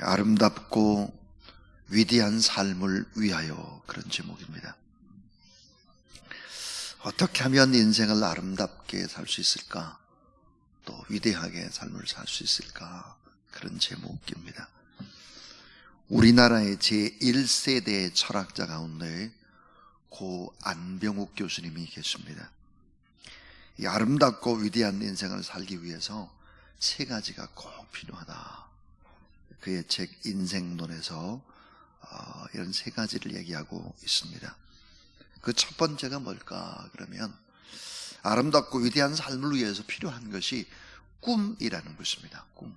아름답고 위대한 삶을 위하여, 그런 제목입니다. 어떻게 하면 인생을 아름답게 살 수 있을까? 또 위대하게 삶을 살 수 있을까? 그런 제목입니다. 우리나라의 제1세대 철학자 가운데 고 안병욱 교수님이 계십니다. 이 아름답고 위대한 인생을 살기 위해서 세 가지가 꼭 필요하다. 그의 책 인생론에서 이런 세 가지를 얘기하고 있습니다. 그 첫 번째가 뭘까? 그러면 아름답고 위대한 삶을 위해서 필요한 것이 꿈이라는 것입니다. 꿈.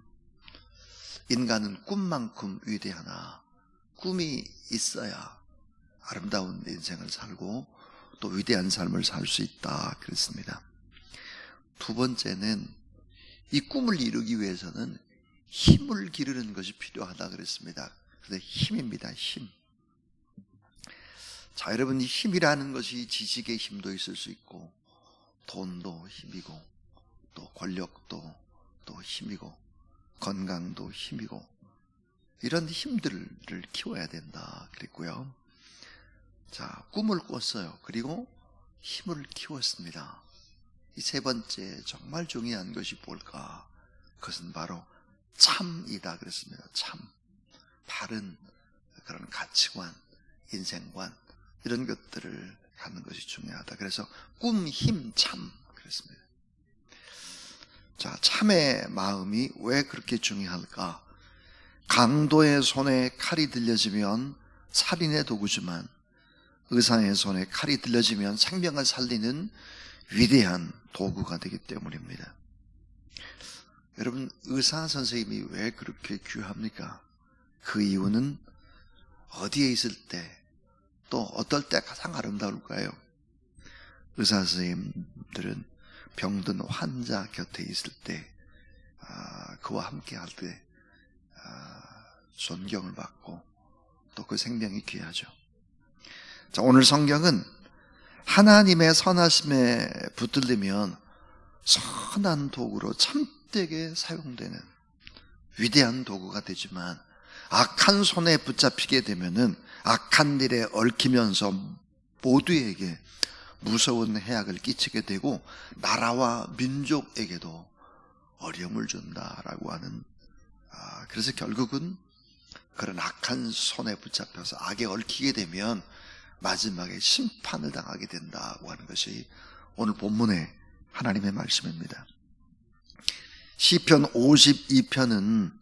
인간은 꿈만큼 위대하나 꿈이 있어야 아름다운 인생을 살고 또 위대한 삶을 살 수 있다 그랬습니다. 두 번째는 이 꿈을 이루기 위해서는 힘을 기르는 것이 필요하다 그랬습니다. 그래서 힘입니다. 힘. 자, 여러분, 이 힘이라는 것이 지식의 힘도 있을 수 있고 돈도 힘이고 또 권력도 또 힘이고 건강도 힘이고 이런 힘들을 키워야 된다 그랬고요. 자, 꿈을 꿨어요. 그리고 힘을 키웠습니다. 이 세 번째 정말 중요한 것이 뭘까? 그것은 바로 참이다 그랬습니다. 참. 바른 그런 가치관, 인생관 이런 것들을 갖는 것이 중요하다. 그래서 꿈, 힘, 참 그랬습니다. 자, 참의 마음이 왜 그렇게 중요할까? 강도의 손에 칼이 들려지면 살인의 도구지만 의사의 손에 칼이 들려지면 생명을 살리는 위대한 도구가 되기 때문입니다. 여러분, 의사 선생님이 왜 그렇게 귀합니까? 그 이유는 어디에 있을 때 또 어떨 때 가장 아름다울까요? 의사 선생님들은 병든 환자 곁에 있을 때 그와 함께 할 때 존경을 받고 또 그 생명이 귀하죠. 자, 오늘 성경은 하나님의 선하심에 붙들리면 선한 도구로 참되게 사용되는 위대한 도구가 되지만 악한 손에 붙잡히게 되면은 악한 일에 얽히면서 모두에게 무서운 해악을 끼치게 되고 나라와 민족에게도 어려움을 준다라고 하는, 그래서 결국은 그런 악한 손에 붙잡혀서 악에 얽히게 되면 마지막에 심판을 당하게 된다고 하는 것이 오늘 본문의 하나님의 말씀입니다. 시편 52편은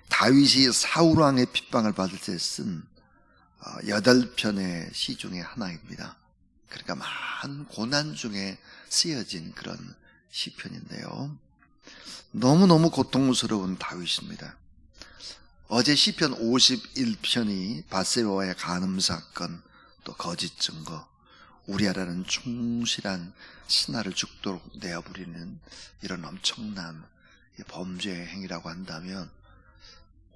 다윗이 사울왕의 핍박을 받을 때 쓴 8편의 시 중에 하나입니다. 그러니까 많은 고난 중에 쓰여진 그런 시편인데요. 너무너무 고통스러운 다윗입니다. 어제 시편 51편이 밧세바와의 간음 사건, 또 거짓 증거, 우리아라는 충실한 신하를 죽도록 내어부리는 이런 엄청난 범죄 행위라고 한다면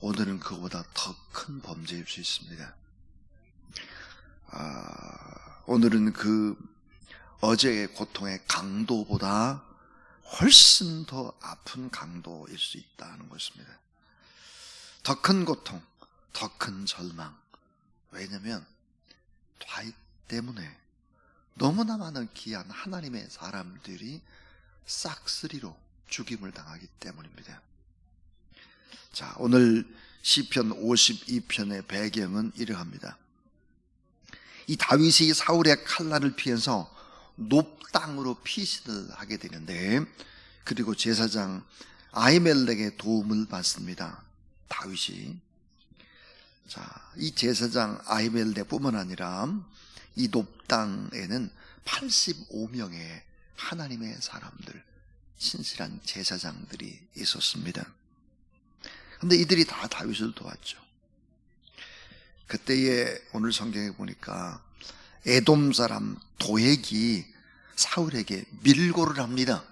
오늘은 그보다 더 큰 범죄일 수 있습니다. 오늘은 그 어제의 고통의 강도보다 훨씬 더 아픈 강도일 수 있다는 것입니다. 더 큰 고통, 더 큰 절망. 왜냐하면 다윗 때문에 너무나 많은 귀한 하나님의 사람들이 싹쓸이로 죽임을 당하기 때문입니다. 자, 오늘 시편 52편의 배경은 이러합니다. 이 다윗이 사울의 칼날을 피해서 높땅으로 피신을 하게 되는데, 그리고 제사장 아히멜렉의 도움을 받습니다. 다윗이. 자, 이 제사장 아히멜렉뿐만 아니라 이 높땅에는 85명의 하나님의 사람들, 신실한 제사장들이 있었습니다. 근데 이들이 다 다윗을 도왔죠. 그때에 오늘 성경에 보니까 에돔 사람 도액이 사울에게 밀고를 합니다.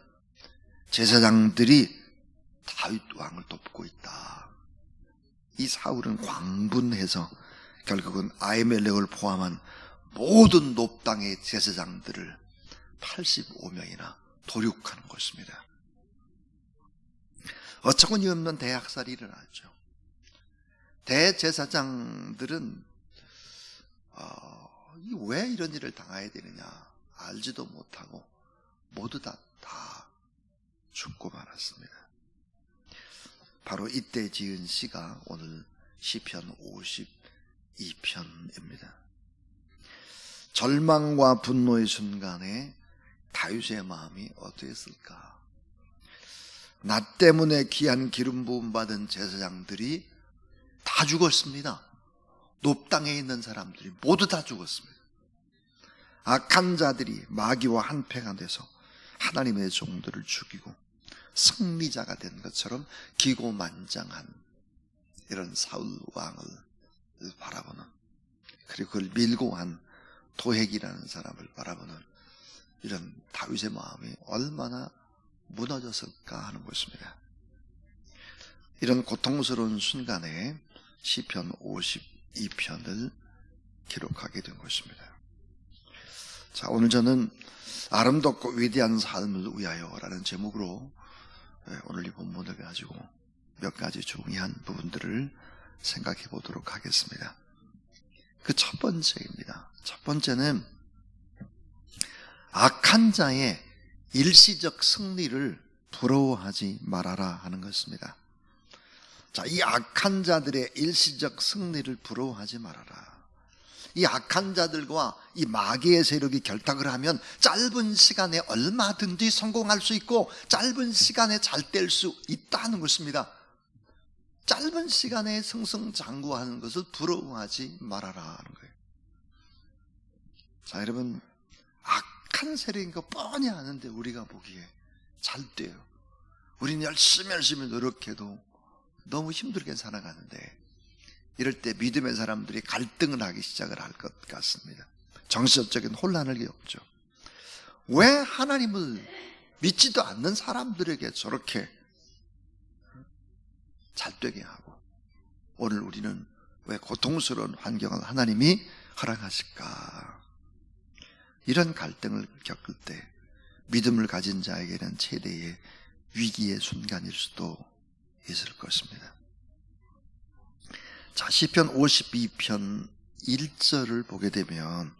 제사장들이 다윗 왕을 돕고 있다. 이 사울은 광분해서 결국은 아히멜렉을 포함한 모든 높땅의 제사장들을 85명이나 도륙하는 것입니다. 어처구니 없는 대학살이 일어났죠. 대제사장들은 왜 이런 일을 당해야 되느냐 알지도 못하고 모두 다 죽고 말았습니다. 바로 이때 지은 시가 오늘 시편 52편입니다. 절망과 분노의 순간에 다윗의 마음이 어떠했을까? 나 때문에 귀한 기름 부음 받은 제사장들이 다 죽었습니다. 높당에 있는 사람들이 모두 다 죽었습니다. 악한 자들이 마귀와 한패가 돼서 하나님의 종들을 죽이고 승리자가 된 것처럼 기고만장한 이런 사울 왕을 바라보는, 그리고 그걸 밀고 한 도액이라는 사람을 바라보는 이런 다윗의 마음이 얼마나 무너졌을까 하는 것입니다. 이런 고통스러운 순간에 시편 52편을 기록하게 된 것입니다. 자, 오늘 저는 아름답고 위대한 삶을 위하여라는 제목으로 오늘 이 본문을 가지고 몇 가지 중요한 부분들을 생각해 보도록 하겠습니다. 그 첫 번째입니다. 첫 번째는 악한 자의 일시적 승리를 부러워하지 말아라 하는 것입니다. 자, 이 악한 자들의 일시적 승리를 부러워하지 말아라. 이 악한 자들과 이 마귀의 세력이 결탁을 하면 짧은 시간에 얼마든지 성공할 수 있고 짧은 시간에 잘 될 수 있다는 것입니다. 짧은 시간에 승승장구하는 것을 부러워하지 말아라 하는 거예요. 자, 여러분, 악한 세력인 거 뻔히 아는데 우리가 보기에 잘 돼요. 우리는 열심히 노력해도 너무 힘들게 살아가는데 이럴 때 믿음의 사람들이 갈등을 하기 시작을 할 것 같습니다. 정신적인 혼란을 겪죠. 왜 하나님을 믿지도 않는 사람들에게 저렇게 잘 되게 하고 오늘 우리는 왜 고통스러운 환경을 하나님이 허락하실까? 이런 갈등을 겪을 때 믿음을 가진 자에게는 최대의 위기의 순간일 수도 있을 것입니다. 자, 시편 52편 1절을 보게 되면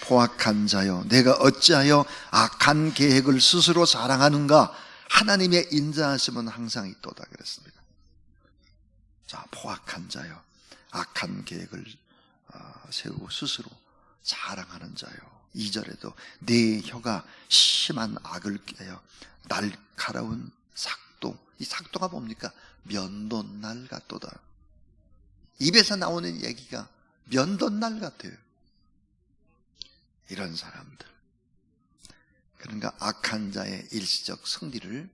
포악한 자여 내가 어찌하여 악한 계획을 스스로 자랑하는가? 하나님의 인자하심은 항상 있도다 그랬습니다. 자, 포악한 자여 악한 계획을 세우고 스스로 자랑하는 자여. 2절에도 내 혀가 심한 악을 꾀어 날카로운 삭도, 이 삭도가 뭡니까? 면도날 같도다. 입에서 나오는 얘기가 면도날 같아요. 이런 사람들, 그러니까 악한 자의 일시적 승리를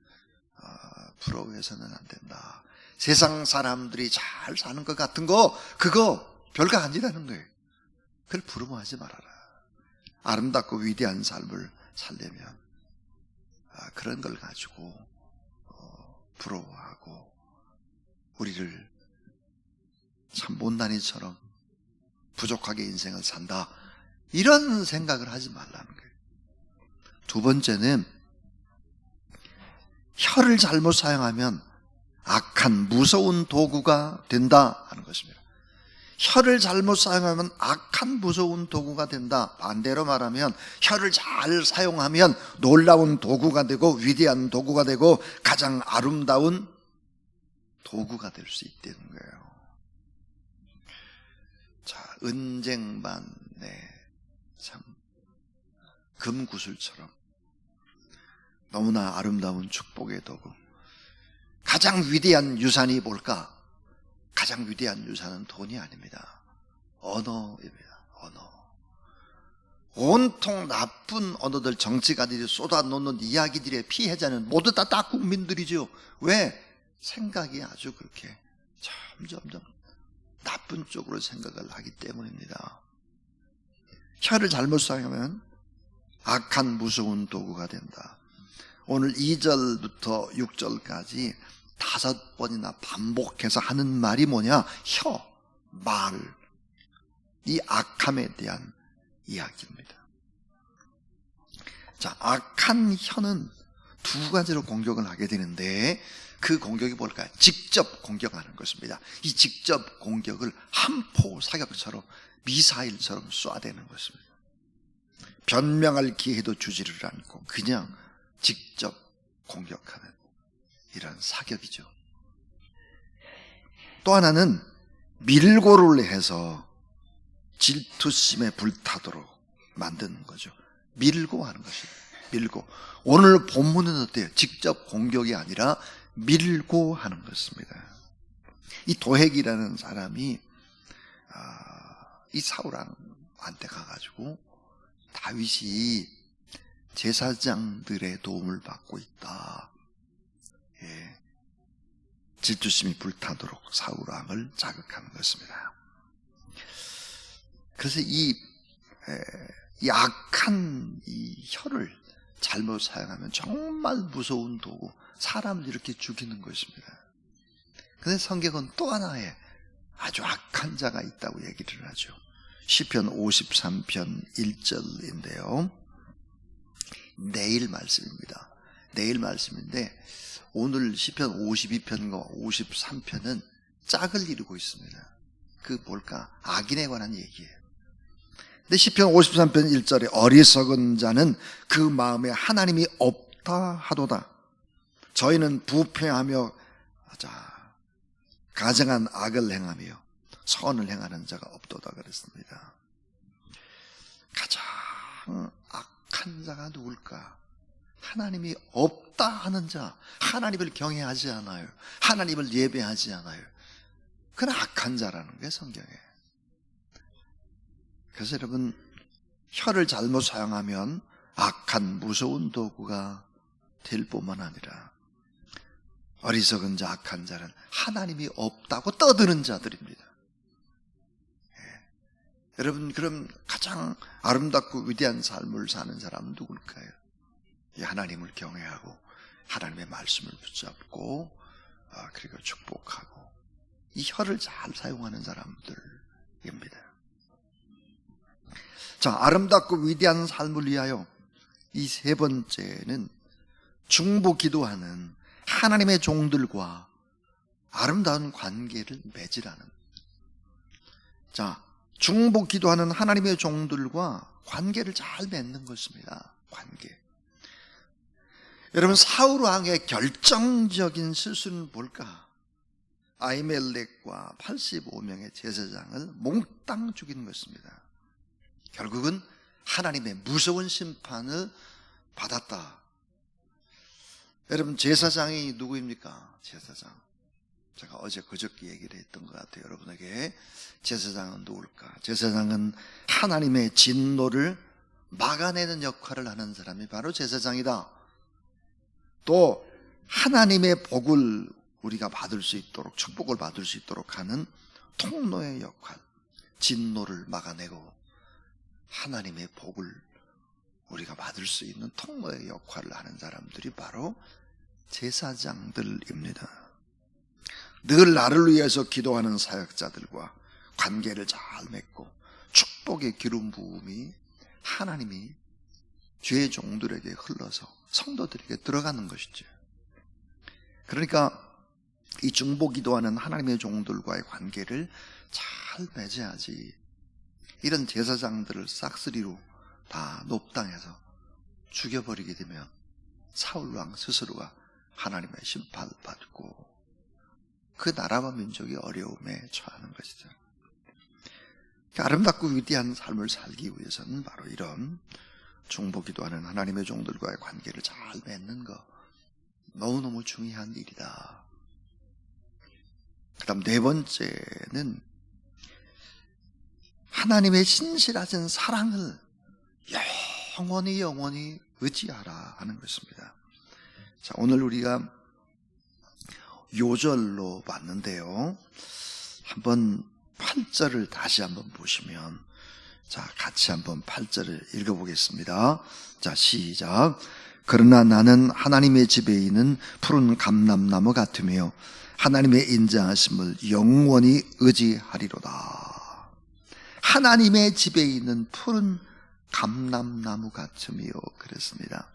부러워해서는 안 된다. 세상 사람들이 잘 사는 것 같은 거 그거 별거 아니라는 거예요. 그걸 부러워하지 말아라. 아름답고 위대한 삶을 살려면 그런 걸 가지고 부러워하고 우리를 참 못난이처럼 부족하게 인생을 산다 이런 생각을 하지 말라는 거예요. 두 번째는 혀를 잘못 사용하면 악한 무서운 도구가 된다 하는 것입니다. 혀를 잘못 사용하면 악한 무서운 도구가 된다. 반대로 말하면 혀를 잘 사용하면 놀라운 도구가 되고 위대한 도구가 되고 가장 아름다운 도구가 될 수 있다는 거예요. 자, 은쟁반에 참 금구슬처럼 너무나 아름다운 축복의 도구. 가장 위대한 유산이 뭘까? 가장 위대한 유산은 돈이 아닙니다. 언어입니다. 언어. 온통 나쁜 언어들, 정치가들이 쏟아놓는 이야기들의 피해자는 모두 다 국민들이죠. 왜? 생각이 아주 그렇게 점점 나쁜 쪽으로 생각을 하기 때문입니다. 혀를 잘못 사용하면 악한 무서운 도구가 된다. 오늘 2절부터 6절까지 5번이나 반복해서 하는 말이 뭐냐? 혀, 말, 이 악함에 대한 이야기입니다. 자, 악한 혀는 두 가지로 공격을 하게 되는데 그 공격이 뭘까요? 직접 공격하는 것입니다. 이 직접 공격을 함포 사격처럼 미사일처럼 쏴대는 것입니다. 변명할 기회도 주지를 않고 그냥 직접 공격하는 이런 사격이죠. 또 하나는 밀고를 해서 질투심에 불타도록 만드는 거죠. 밀고 하는 것입니다. 밀고. 오늘 본문은 어때요? 직접 공격이 아니라 밀고 하는 것입니다. 이 도액이라는 사람이 이 사울왕한테 가가지고 다윗이 제사장들의 도움을 받고 있다. 예. 질투심이 불타도록 사울왕을 자극하는 것입니다. 그래서 이 악한 이 혀를 잘못 사용하면 정말 무서운 도구, 사람을 이렇게 죽이는 것입니다. 그런데 성경은 또 하나의 아주 악한 자가 있다고 얘기를 하죠. 시편 53편 1절인데요. 내일 말씀입니다. 내일 말씀인데 오늘 시편 52편과 53편은 짝을 이루고 있습니다. 그 뭘까? 악인에 관한 얘기예요. 근데 시편 53편 1절에 어리석은 자는 그 마음에 하나님이 없다 하도다. 저희는 부패하며 가증한 악을 행하며 선을 행하는 자가 없도다 그랬습니다. 가장 악한 자가 누굴까? 하나님이 없다 하는 자, 하나님을 경외하지 않아요. 하나님을 예배하지 않아요. 그건 악한 자라는 게 성경에. 그래서 여러분, 혀를 잘못 사용하면 악한 무서운 도구가 될 뿐만 아니라 어리석은 자, 악한 자는 하나님이 없다고 떠드는 자들입니다. 예. 여러분, 그럼 가장 아름답고 위대한 삶을 사는 사람은 누굴까요? 하나님을 경외하고 하나님의 말씀을 붙잡고 그리고 축복하고 이 혀를 잘 사용하는 사람들입니다. 자, 아름답고 위대한 삶을 위하여 이 세 번째는 중보 기도하는 하나님의 종들과 아름다운 관계를 맺으라는. 자, 중보 기도하는 하나님의 종들과 관계를 잘 맺는 것입니다. 관계. 여러분, 사울 왕의 결정적인 실수는 뭘까? 아히멜렉과 85명의 제사장을 몽땅 죽인 것입니다. 결국은 하나님의 무서운 심판을 받았다. 여러분, 제사장이 누구입니까? 제사장. 제가 어제 그저께 얘기를 했던 것 같아요. 여러분에게 제사장은 누굴까? 제사장은 하나님의 진노를 막아내는 역할을 하는 사람이 바로 제사장이다. 또 하나님의 복을 우리가 받을 수 있도록, 축복을 받을 수 있도록 하는 통로의 역할, 진노를 막아내고 하나님의 복을 우리가 받을 수 있는 통로의 역할을 하는 사람들이 바로 제사장들입니다. 늘 나를 위해서 기도하는 사역자들과 관계를 잘 맺고 축복의 기름 부음이 하나님이 죄의 종들에게 흘러서 성도들에게 들어가는 것이죠. 그러니까 이 중보 기도하는 하나님의 종들과의 관계를 잘 맺어야지. 이런 제사장들을 싹쓸이로 다 높당해서 죽여버리게 되면 사울왕 스스로가 하나님의 심판을 받고 그 나라와 민족이 어려움에 처하는 것이죠. 아름답고 위대한 삶을 살기 위해서는 바로 이런 중보 기도하는 하나님의 종들과의 관계를 잘 맺는 것, 너무너무 중요한 일이다. 그 다음 네 번째는 하나님의 신실하신 사랑을 영원히 의지하라 하는 것입니다. 자, 오늘 우리가 요절로 봤는데요. 한번 8절을 다시 한번 보시면, 자, 같이 한번 8절을 읽어보겠습니다. 자, 시작. 그러나 나는 하나님의 집에 있는 푸른 감람나무 같으며 하나님의 인자하심을 영원히 의지하리로다. 하나님의 집에 있는 푸른 감람나무 같으며 그랬습니다.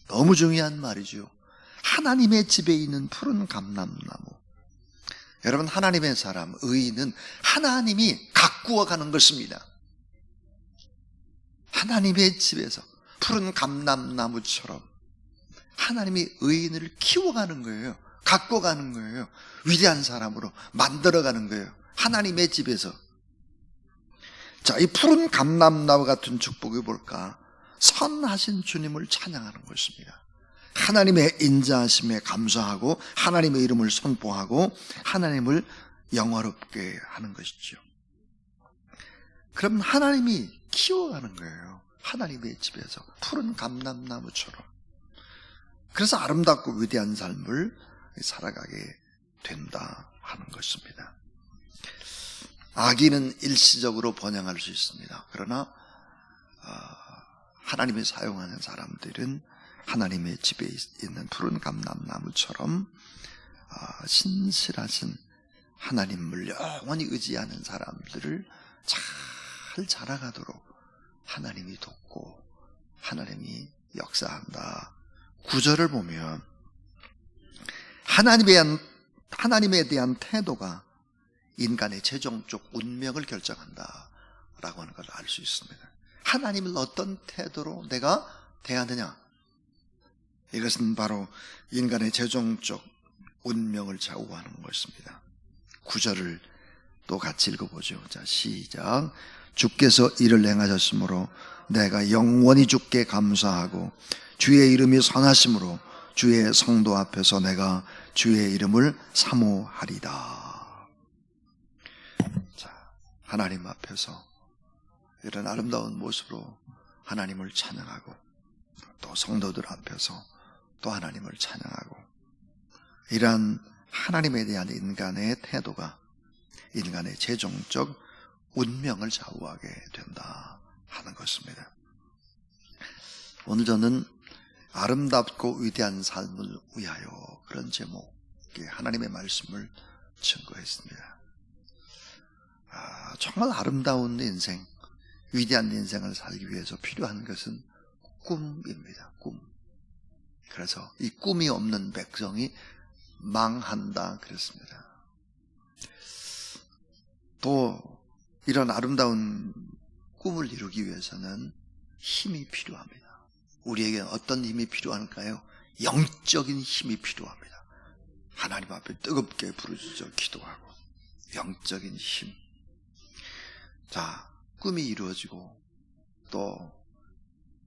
너무 중요한 말이죠. 하나님의 집에 있는 푸른 감람나무. 여러분, 하나님의 사람, 의인은 하나님이 가꾸어 가는 것입니다. 하나님의 집에서 푸른 감람나무처럼 하나님이 의인을 키워가는 거예요. 가꿔가는 거예요. 위대한 사람으로 만들어가는 거예요. 하나님의 집에서. 자, 이 푸른 감람나무 같은 축복이 뭘까? 선하신 주님을 찬양하는 것입니다. 하나님의 인자하심에 감사하고 하나님의 이름을 선포하고 하나님을 영화롭게 하는 것이죠. 그럼 하나님이 키워가는 거예요. 하나님의 집에서 푸른 감람나무처럼. 그래서 아름답고 위대한 삶을 살아가게 된다 하는 것입니다. 악인은 일시적으로 번영할 수 있습니다. 그러나 하나님이 사용하는 사람들은 하나님의 집에 있는 푸른 감람나무처럼 신실하신 하나님을 영원히 의지하는 사람들을 잘 자라가도록 하나님이 돕고 하나님이 역사한다. 구절을 보면 하나님에 대한 태도가 인간의 최종적 운명을 결정한다 라고 하는 걸 알 수 있습니다. 하나님을 어떤 태도로 내가 대하느냐, 이것은 바로 인간의 최종적 운명을 좌우하는 것입니다. 구절을 또 같이 읽어보죠. 자, 시작. 주께서 이를 행하셨으므로 내가 영원히 주께 감사하고 주의 이름이 선하심으로 주의 성도 앞에서 내가 주의 이름을 사모하리다. 자, 하나님 앞에서 이런 아름다운 모습으로 하나님을 찬양하고 또 성도들 앞에서 또 하나님을 찬양하고, 이러한 하나님에 대한 인간의 태도가 인간의 최종적 운명을 좌우하게 된다 하는 것입니다. 오늘 저는 아름답고 위대한 삶을 위하여 그런 제목의 하나님의 말씀을 증거했습니다. 정말 아름다운 인생, 위대한 인생을 살기 위해서 필요한 것은 꿈입니다. 꿈. 그래서 이 꿈이 없는 백성이 망한다 그랬습니다. 또 이런 아름다운 꿈을 이루기 위해서는 힘이 필요합니다. 우리에게 어떤 힘이 필요할까요? 영적인 힘이 필요합니다. 하나님 앞에 뜨겁게 부르짖어 기도하고 영적인 힘. 자, 꿈이 이루어지고 또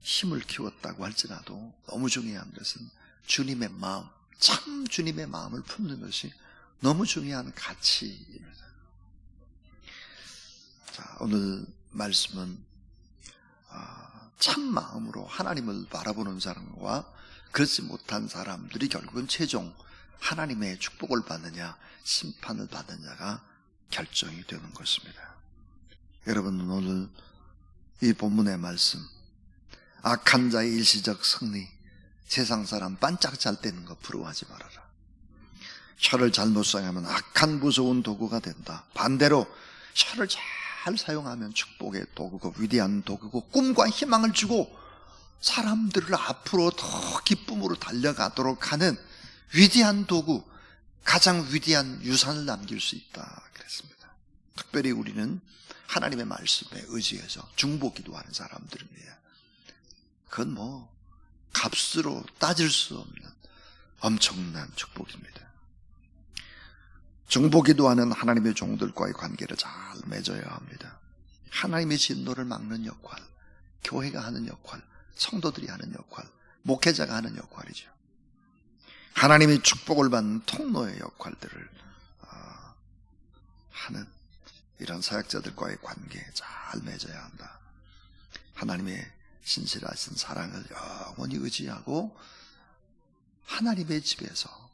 힘을 키웠다고 할지라도 너무 중요한 것은 주님의 마음, 참 주님의 마음을 품는 것이 너무 중요한 가치입니다. 자, 오늘 말씀은 참 마음으로 하나님을 바라보는 사람과 그렇지 못한 사람들이 결국은 최종 하나님의 축복을 받느냐 심판을 받느냐가 결정이 되는 것입니다. 여러분, 오늘 이 본문의 말씀, 악한 자의 일시적 승리, 세상 사람 반짝 잘 때는 거 부러워하지 말아라. 혀를 잘못 사용하면 악한 무서운 도구가 된다. 반대로 혀를 잘 사용하면 축복의 도구고 위대한 도구고 꿈과 희망을 주고 사람들을 앞으로 더 기쁨으로 달려가도록 하는 위대한 도구, 가장 위대한 유산을 남길 수 있다 그랬습니다. 특별히 우리는 하나님의 말씀에 의지해서 중보기도하는 사람들입니다. 그건 뭐 값으로 따질 수 없는 엄청난 축복입니다. 중보기도하는 하나님의 종들과의 관계를 잘 맺어야 합니다. 하나님의 진노를 막는 역할, 교회가 하는 역할, 성도들이 하는 역할, 목회자가 하는 역할이죠. 하나님의 축복을 받는 통로의 역할들을 하는 이런 사역자들과의 관계 잘 맺어야 한다. 하나님의 신실하신 사랑을 영원히 의지하고 하나님의 집에서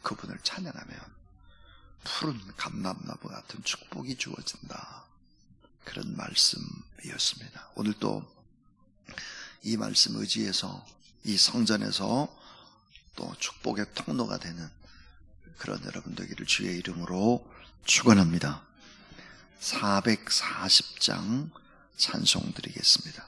그분을 찬양하면 푸른 감람나무 같은 축복이 주어진다. 그런 말씀이었습니다. 오늘도 이 말씀 의지해서 이 성전에서 또 축복의 통로가 되는 그런 여러분 되기를 주의 이름으로 축원합니다. 440장 찬송 드리겠습니다.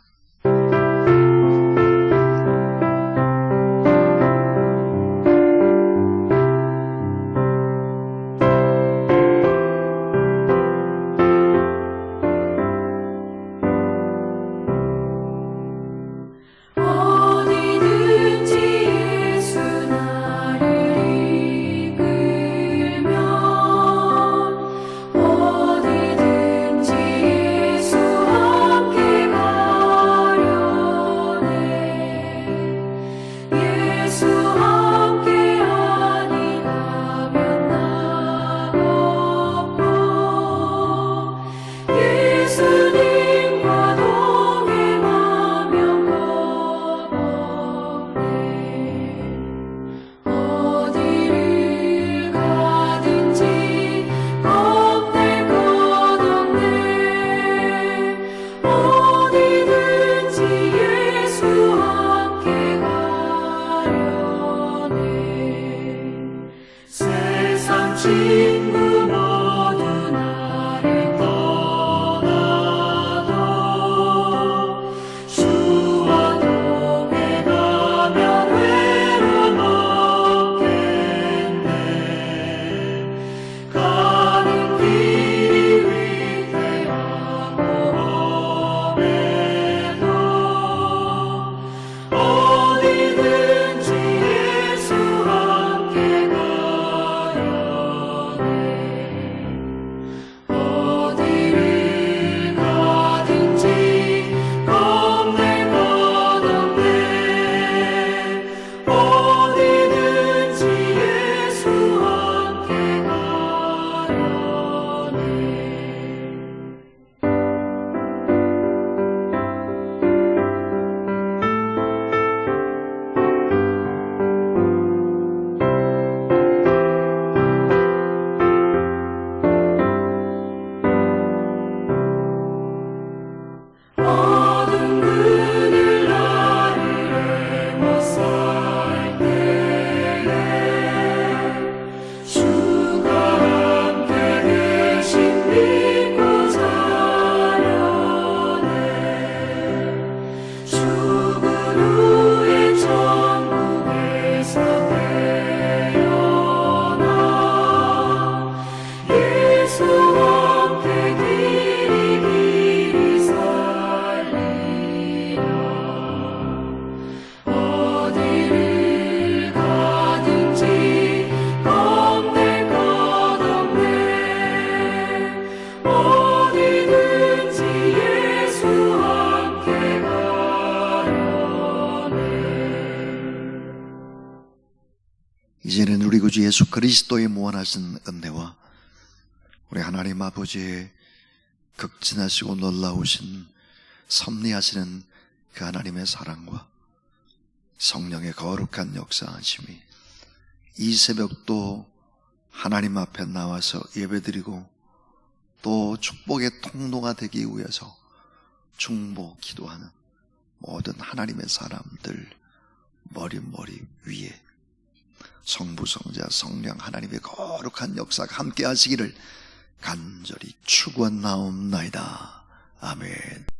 주 예수 그리스도의 무한하신 은혜와 우리 하나님 아버지의 극진하시고 놀라우신 섭리하시는 그 하나님의 사랑과 성령의 거룩한 역사하심이 이 새벽도 하나님 앞에 나와서 예배드리고 또 축복의 통로가 되기 위해서 중보 기도하는 모든 하나님의 사람들 머리 위에 성부, 성자, 성령 하나님의 거룩한 역사가 함께 하시기를 간절히 축원나옵나이다. 아멘.